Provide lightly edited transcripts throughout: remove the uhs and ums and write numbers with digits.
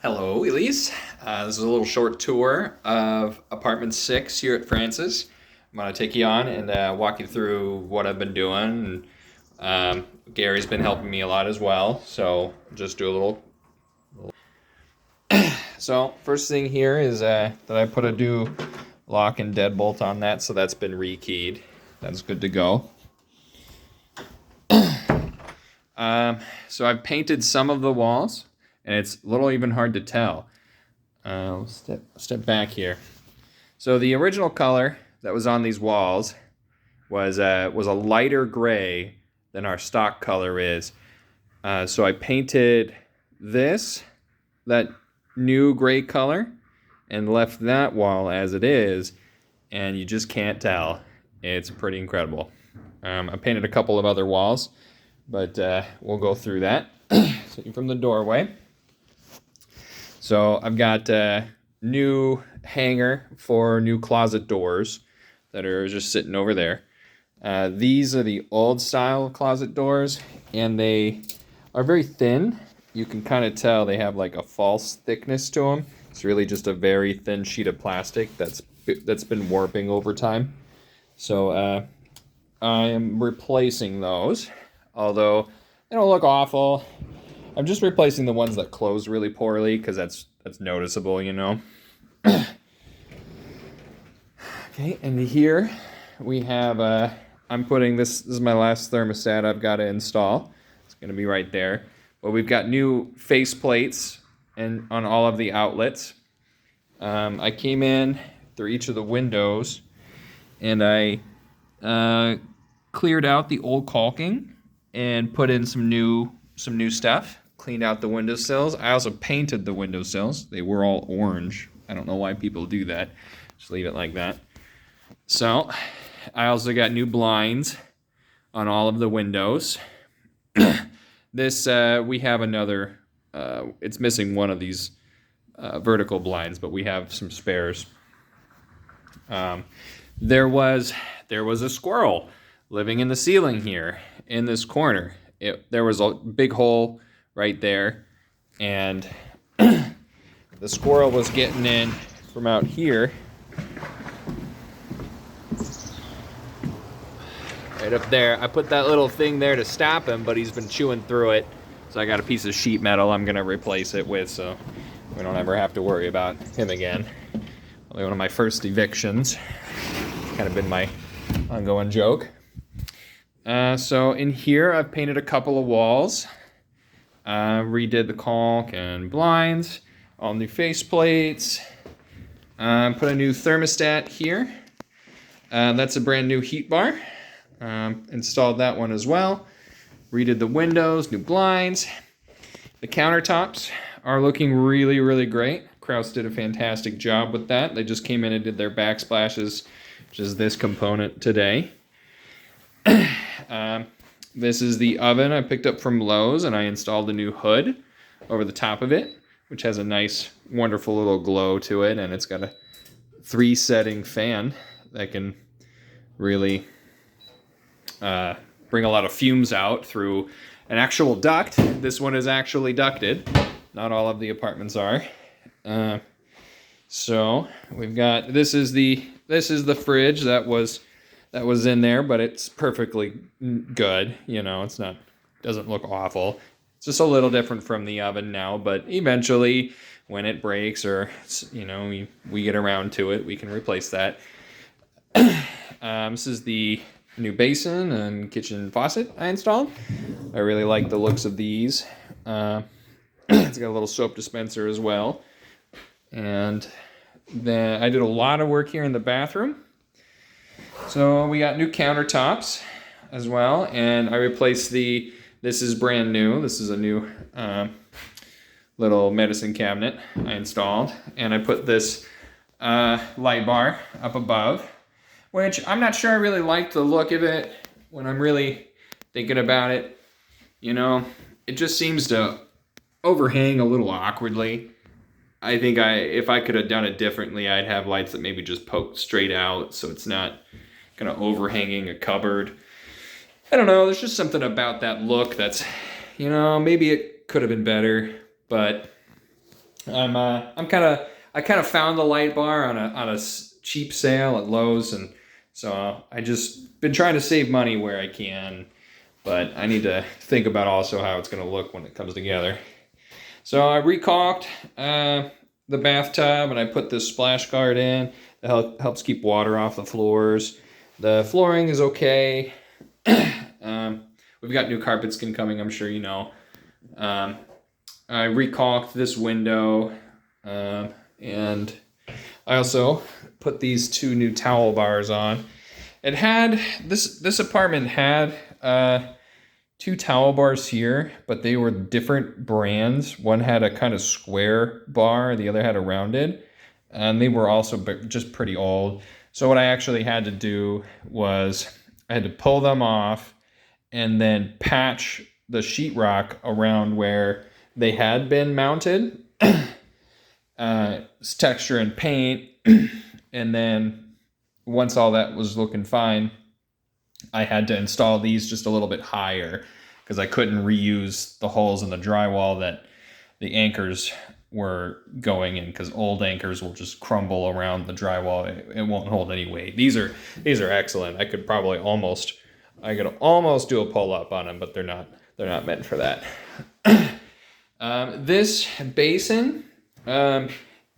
Hello, Elise. This is a little short tour of apartment 6 here at Francis. I'm going to take you on and walk you through what I've been doing. Gary's been helping me a lot as well, so just do a little. So, first thing here is that I put a new lock and deadbolt on that, so that's been rekeyed. That's good to go. So I've painted some of the walls, and it's a little even hard to tell. Step back here. So the original color that was on these walls was a lighter gray than our stock color is. So I painted that new gray color, and left that wall as it is, and you just can't tell. It's pretty incredible. I painted a couple of other walls, but we'll go through that. So from the doorway. So I've got a new hanger for new closet doors that are just sitting over there. These are the old style closet doors, and they are very thin. You can kind of tell they have like a false thickness to them. It's really just a very thin sheet of plastic that's been warping over time. So I am replacing those, although they don't look awful. I'm just replacing the ones that close really poorly because that's noticeable, you know. Okay, and here we have I'm putting this is my last thermostat I've got to install. It's going to be right there. But we've got new face plates and on all of the outlets. I came in through each of the windows and I cleared out the old caulking and put in some new stuff. Cleaned out the windowsills. I also painted the windowsills. They were all orange. I don't know why people do that. Just leave it like that. So, I also got new blinds on all of the windows. This, we have another, it's missing one of these vertical blinds, but we have some spares. There was a squirrel living in the ceiling here in this corner. There was a big hole right there, and the squirrel was getting in from out here, right up there. I put that little thing there to stop him, but he's been chewing through it, so I got a piece of sheet metal I'm gonna replace it with, so we don't ever have to worry about him again. Only one of my first evictions. It's kind of been my ongoing joke. So in here I've painted a couple of walls. Redid the caulk and blinds, all new face plates. Put a new thermostat here. That's a brand new heat bar. Installed that one as well. Redid the windows, new blinds. The countertops are looking really, really great. Kraus did a fantastic job with that. They just came in and did their backsplashes, which is this component today. This is the oven I picked up from Lowe's, and I installed a new hood over the top of it, which has a nice, wonderful little glow to it, and it's got a 3-setting fan that can really bring a lot of fumes out through an actual duct. This one is actually ducted. Not all of the apartments are. So we've got this is the fridge that was in there, but it's perfectly good. You know, it's not, doesn't look awful. It's just a little different from the oven now, but eventually when it breaks or, you know, we get around to it, we can replace that. This is the new basin and kitchen faucet I installed. I really like the looks of these. It's got a little soap dispenser as well. And then I did a lot of work here in the bathroom. So we got new countertops as well, and I replaced this is brand new. This is a new little medicine cabinet I installed, and I put this light bar up above, which I'm not sure I really like the look of it when I'm really thinking about it. You know, it just seems to overhang a little awkwardly. I think if I could have done it differently, I'd have lights that maybe just poke straight out, so it's not kind of overhanging a cupboard. I don't know, there's just something about that look that's, you know, maybe it could have been better, but I kind of found the light bar on a cheap sale at Lowe's, and so I just been trying to save money where I can, but I need to think about also how it's going to look when it comes together. So I recaulked the bathtub, and I put this splash guard in that helps keep water off the floors. The flooring is okay. We've got new carpet skin coming, I'm sure you know. I recaulked this window, and I also put these 2 new towel bars on. It had this apartment had 2 towel bars here, but they were different brands. One had a kind of square bar, the other had a rounded, and they were also just pretty old. So what I actually had to do was I had to pull them off and then patch the sheetrock around where they had been mounted, texture and paint, and then once all that was looking fine, I had to install these just a little bit higher because I couldn't reuse the holes in the drywall that the anchors were going in, because old anchors will just crumble around the drywall. It won't hold any weight. These are excellent. I could almost do a pull up on them, but they're not meant for that. This basin, I'm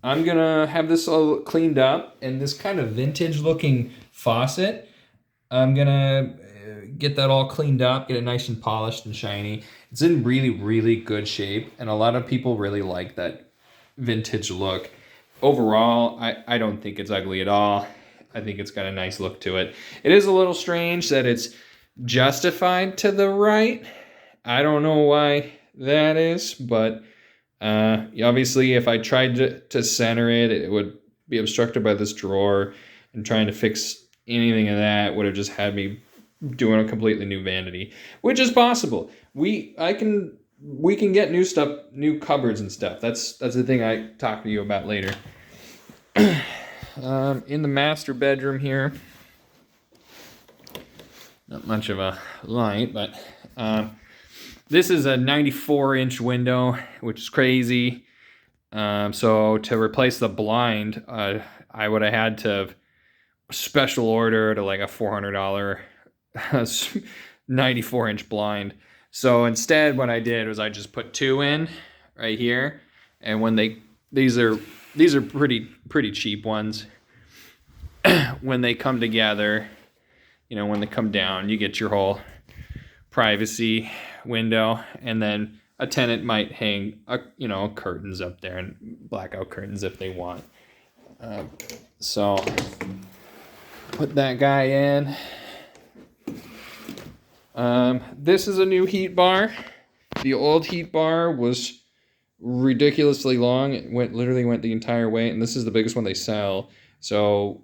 gonna have this all cleaned up, and this kind of vintage looking faucet, I'm gonna get that all cleaned up, get it nice and polished and shiny. It's in really, really good shape, and a lot of people really like that vintage look. Overall, I don't think it's ugly at all. I think it's got a nice look to it. It is a little strange that it's justified to the right. I don't know why that is, but obviously if I tried to center it, it would be obstructed by this drawer, and trying to fix anything of that would have just had me doing a completely new vanity, which is possible. We can get new stuff, new cupboards and stuff. That's the thing I talk to you about later. In the master bedroom here, not much of a light, but this is a 94-inch window, which is crazy. So to replace the blind, I would have had to special order to like a $400 94-inch blind. So instead, what I did was I just put 2 in right here, and when these are pretty cheap ones. When they come together, when they come down, you get your whole privacy window, and then a tenant might hang curtains up there, and blackout curtains if they want. So put that guy in. This is a new heat bar. The old heat bar was ridiculously long. It literally went the entire way, and this is the biggest one they sell. So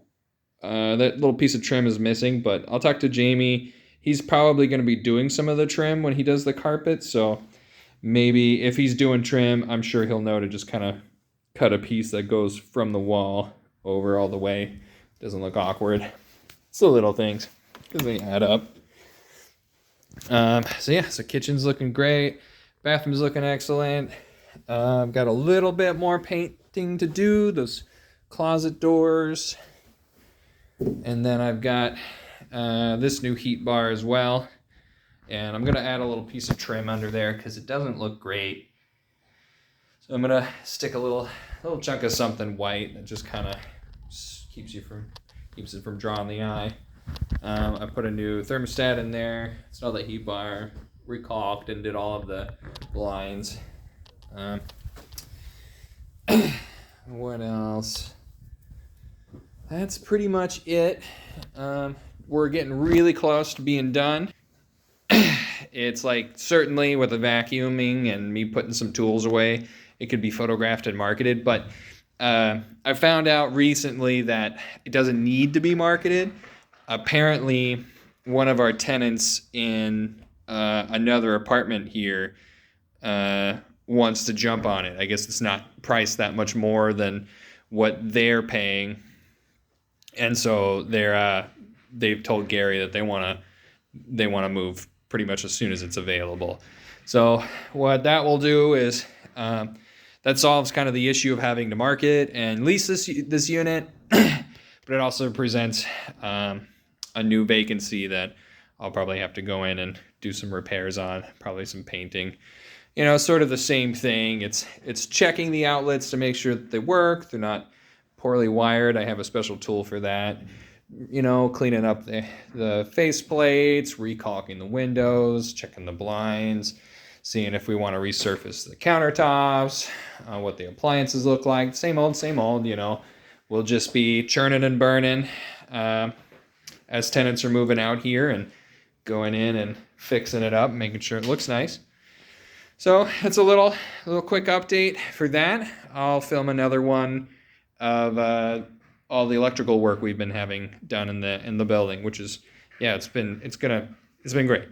that little piece of trim is missing, but I'll talk to Jamie. He's probably going to be doing some of the trim when he does the carpet, so maybe if he's doing trim, I'm sure he'll know to just kind of cut a piece that goes from the wall over all the way. Doesn't look awkward. It's the little things, because they add up. So kitchen's looking great. Bathroom's looking excellent. I've got a little bit more painting to do, those closet doors. And then I've got this new heat bar as well. And I'm going to add a little piece of trim under there because it doesn't look great. So I'm going to stick a little chunk of something white that just kind of keeps it from drawing the eye. I put a new thermostat in there, installed the heat bar, recaulked, and did all of the blinds. What else? That's pretty much it. We're getting really close to being done. It's like, certainly with the vacuuming and me putting some tools away, it could be photographed and marketed, but I found out recently that it doesn't need to be marketed. Apparently, one of our tenants in another apartment here wants to jump on it. I guess it's not priced that much more than what they're paying, and so they've told Gary that they want to move pretty much as soon as it's available. So what that will do is that solves kind of the issue of having to market and lease this unit, but it also presents a new vacancy that I'll probably have to go in and do some repairs on, probably some painting. You know, sort of the same thing. It's checking the outlets to make sure that they work, they're not poorly wired. I have a special tool for that. You know, cleaning up the face plates, recalking the windows, checking the blinds, seeing if we want to resurface the countertops, what the appliances look like. Same old, you know. We'll just be churning and burning as tenants are moving out here and going in and fixing it up, making sure it looks nice. So it's a little quick update for that. I'll film another one of all the electrical work we've been having done in the building, which is, yeah, it's been great.